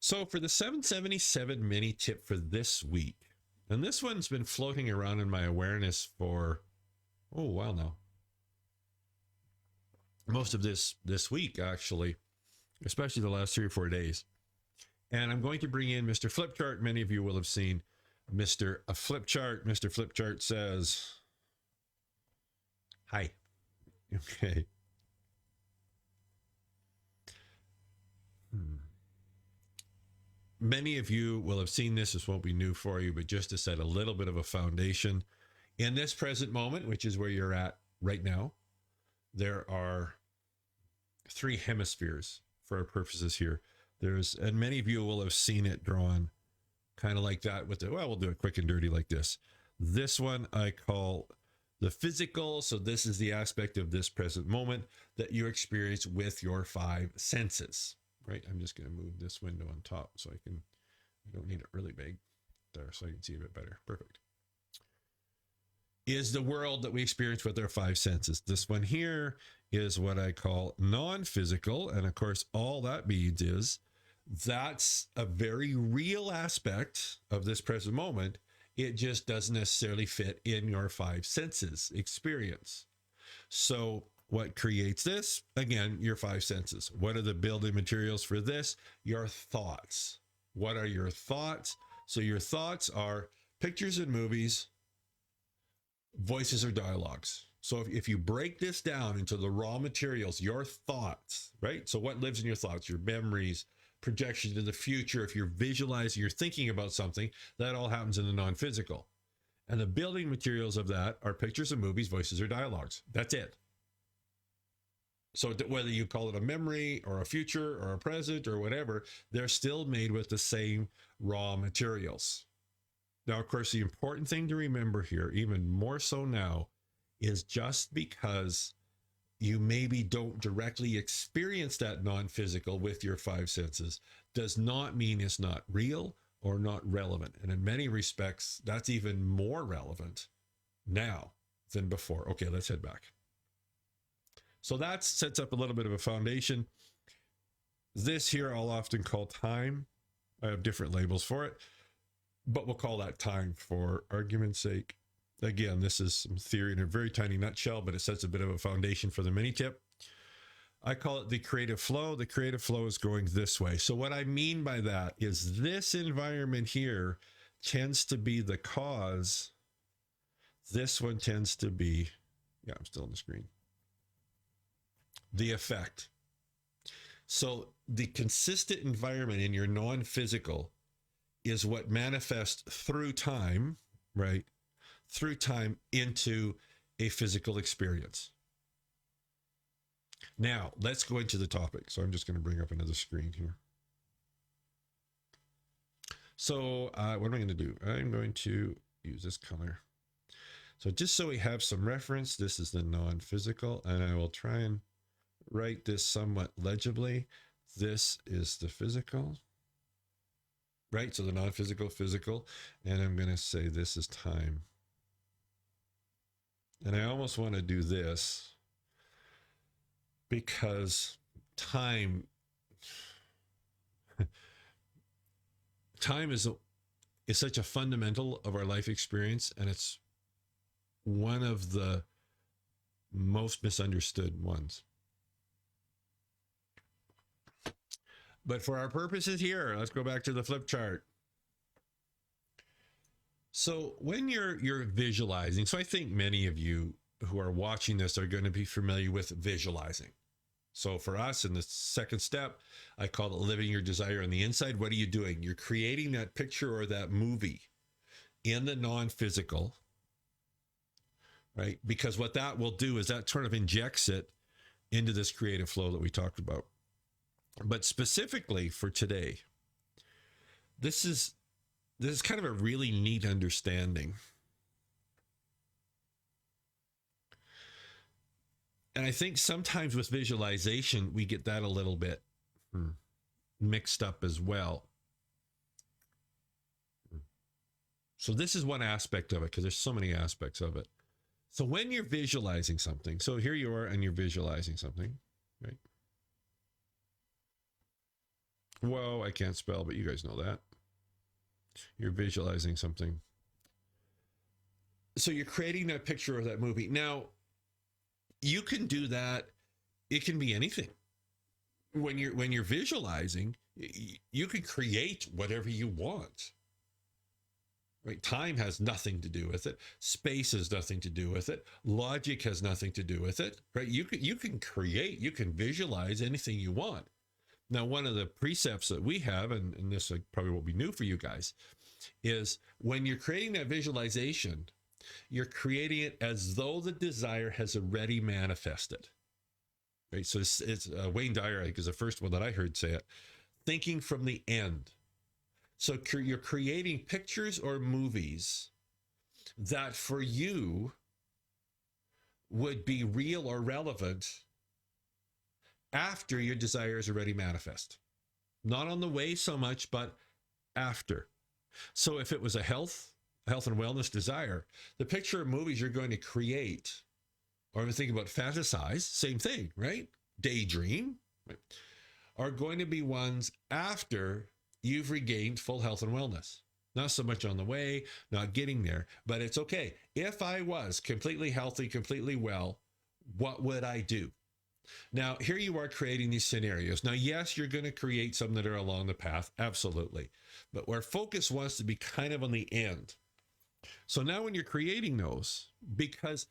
So for the 777 mini tip for this week, and this one's been floating around in my awareness for, oh, a while now. Most of this week, actually, especially the last 3 or 4 days. And I'm going to bring in Mr. Flipchart. Many of you will have seen Mr. Flipchart. Mr. Flipchart says, hi. Okay. Many of you will have seen this. This won't be new for you, but just to set a little bit of a foundation. In this present moment, which is where you're at right now, there are 3 hemispheres for our purposes here. And many of you will have seen it drawn kind of like that with we'll do it quick and dirty like this. This one I call the physical. So this is the aspect of this present moment that you experience with your 5 senses. Right, I'm just going to move this window on top so I don't need it really big there so I can see a bit better. Perfect. Is the world that we experience with our 5 senses. This one here is what I call non-physical. And of course, all that means is that's a very real aspect of this present moment. It just doesn't necessarily fit in your 5 senses experience. So what creates this? Again, your 5 senses. What are the building materials for this? Your thoughts. What are your thoughts? So your thoughts are pictures and movies, voices or dialogues. So if you break this down into the raw materials, your thoughts, right? So what lives in your thoughts? Your memories, projections to the future. If you're visualizing, you're thinking about something, that all happens in the non-physical. And the building materials of that are pictures and movies, voices or dialogues. That's it. So whether you call it a memory or a future or a present or whatever, they're still made with the same raw materials. Now, of course, the important thing to remember here, even more so now, is just because you maybe don't directly experience that non-physical with your 5 senses does not mean it's not real or not relevant. And in many respects, that's even more relevant now than before. Okay, let's head back. So that sets up a little bit of a foundation. This here I'll often call time. I have different labels for it, but we'll call that time for argument's sake. Again, this is some theory in a very tiny nutshell, but it sets a bit of a foundation for the mini tip. I call it the creative flow. The creative flow is going this way. So what I mean by that is this environment here tends to be the cause. This one tends to be, yeah, I'm still on the screen, the effect. So the consistent environment in your non-physical is what manifests through time, right? Through time into a physical experience. Now, let's go into the topic. So I'm just going to bring up another screen here. So what am I going to do? I'm going to use this color. So just so we have some reference, this is the non-physical, and I will try and write this somewhat legibly. This is the physical, right? So the non-physical, physical, and I'm going to say this is time. And I almost want to do this because time is such a fundamental of our life experience, and it's one of the most misunderstood ones. But for our purposes here, let's go back to the flip chart. So when you're visualizing, so I think many of you who are watching this are going to be familiar with visualizing. So for us in the second step, I call it living your desire on the inside. What are you doing? You're creating that picture or that movie in the non-physical, right? Because what that will do is that sort of injects it into this creative flow that we talked about. But specifically for today, this is kind of a really neat understanding. And I think sometimes with visualization, we get that a little bit mixed up as well. So this is one aspect of it, because there's so many aspects of it. So when you're visualizing something, so here you are and you're visualizing something, right? Whoa, I can't spell, but you guys know that. You're visualizing something. So you're creating that picture of that movie. Now, you can do that. It can be anything. When you're visualizing, you can create whatever you want. Right? Time has nothing to do with it. Space has nothing to do with it. Logic has nothing to do with it. Right? You can create, you can visualize anything you want. Now, one of the precepts that we have, and this probably won't be new for you guys, is when you're creating that visualization, you're creating it as though the desire has already manifested. Right? So it's Wayne Dyer, I think, is the first one that I heard say it. Thinking from the end. So you're creating pictures or movies that for you would be real or relevant after your desire is already manifest. Not on the way so much, but after. So if it was a health and wellness desire, the picture of movies you're going to create, or I'm thinking about fantasize, same thing, right? Daydream, right? Are going to be ones after you've regained full health and wellness. Not so much on the way, not getting there, but it's okay. If I was completely healthy, completely well, what would I do? Now, here you are creating these scenarios. Now, yes, you're going to create some that are along the path, absolutely. But our focus wants to be kind of on the end. So now when you're creating those, because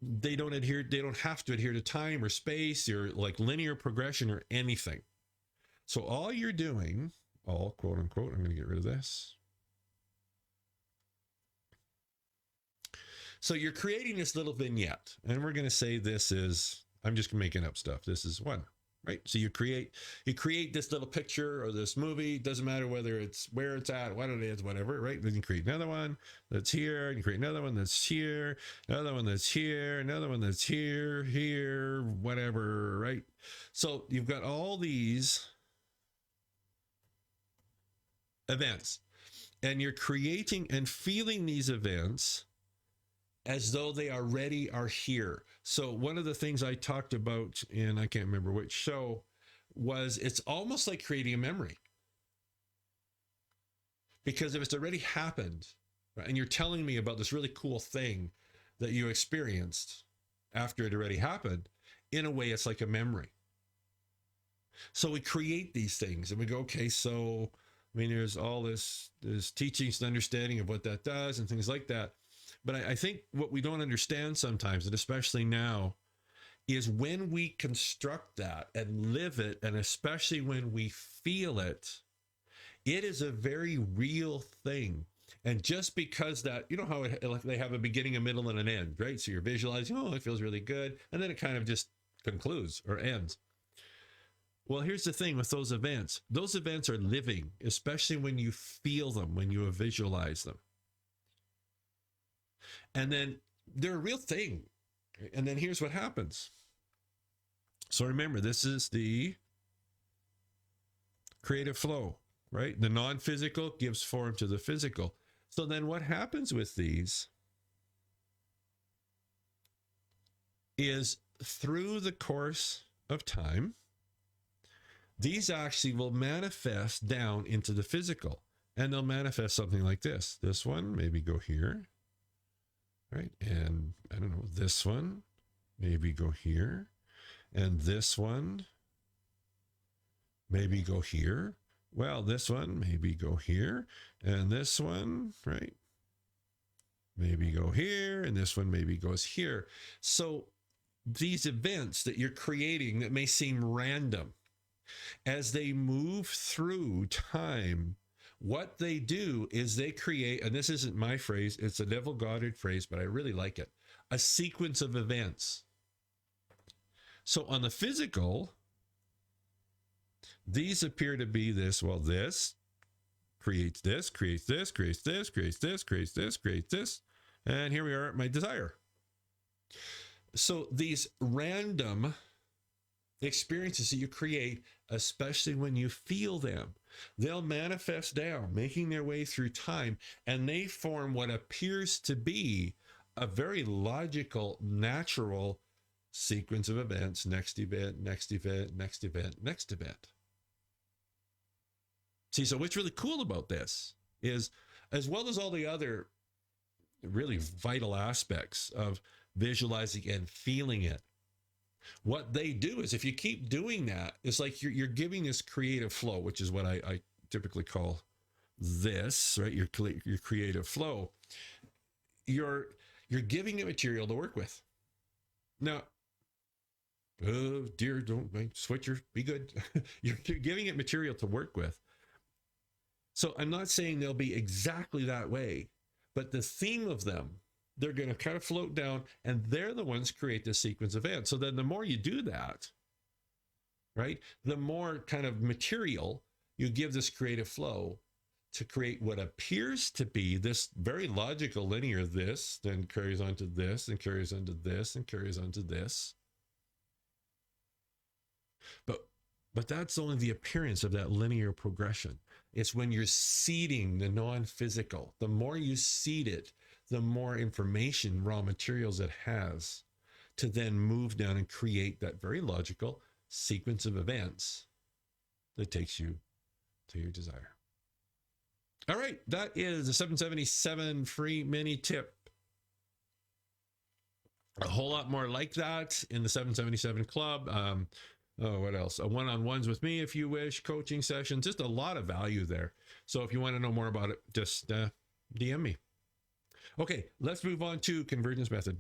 they don't have to adhere to time or space or like linear progression or anything. So all you're doing, all quote unquote, I'm going to get rid of this. So you're creating this little vignette, and we're going to say this is, I'm just making up stuff. This is one, right? So you create this little picture or this movie. Doesn't matter whether it's where it's at, what it is, whatever, right? Then you create another one that's here, and you create another one that's here, another one that's here, another one that's here, whatever, right? So you've got all these events, and you're creating and feeling these events as though they already are here. So one of the things I talked about in, I can't remember which show, was it's almost like creating a memory. Because if it's already happened, right, and you're telling me about this really cool thing that you experienced after it already happened, in a way, it's like a memory. So we create these things and we go, okay, so, I mean, there's all this teachings and understanding of what that does and things like that. But I think what we don't understand sometimes, and especially now, is when we construct that and live it, and especially when we feel it, it is a very real thing. And just because that, you know how they have a beginning, a middle, and an end, right? So you're visualizing, oh, it feels really good. And then it kind of just concludes or ends. Well, here's the thing with those events. Those events are living, especially when you feel them, when you visualize them. And then they're a real thing. And then here's what happens. So remember, this is the creative flow, right? The non-physical gives form to the physical. So then what happens with these is through the course of time, these actually will manifest down into the physical. And they'll manifest something like this. This one, maybe go here. Right? And I don't know, this one, maybe go here. And this one, maybe go here. Well, this one, maybe go here. And this one, right? Maybe go here. And this one maybe goes here. So these events that you're creating that may seem random, as they move through time, what they do is they create, and this isn't my phrase, it's a Neville Goddard phrase, but I really like it, a sequence of events. So on the physical, these appear to be this, well, this creates this, creates this, creates this, creates this, creates this, creates this, and here we are at my desire. So these random experiences that you create, especially when you feel them, they'll manifest down, making their way through time, and they form what appears to be a very logical, natural sequence of events, next event, next event, next event, next event. See, so what's really cool about this is, as well as all the other really vital aspects of visualizing and feeling it, what they do is, if you keep doing that, it's like you're giving this creative flow, which is what I typically call this, right? Your creative flow. You're giving it material to work with. Now, oh dear, don't switch your, be good. You're giving it material to work with. So I'm not saying they'll be exactly that way, but the theme of them, they're going to kind of float down, and they're the ones create this sequence of events. So then the more you do that, right, the more kind of material you give this creative flow to create what appears to be this very logical linear this, then carries on to this, and carries on to this, and carries on to this. But that's only the appearance of that linear progression. It's when you're seeding the non-physical. The more you seed it, the more information, raw materials it has to then move down and create that very logical sequence of events that takes you to your desire. All right, that is the 777 free mini tip. A whole lot more like that in the 777 club. What else? One-on-ones with me if you wish, coaching sessions, just a lot of value there. So if you want to know more about it, just DM me. Okay, let's move on to convergence method.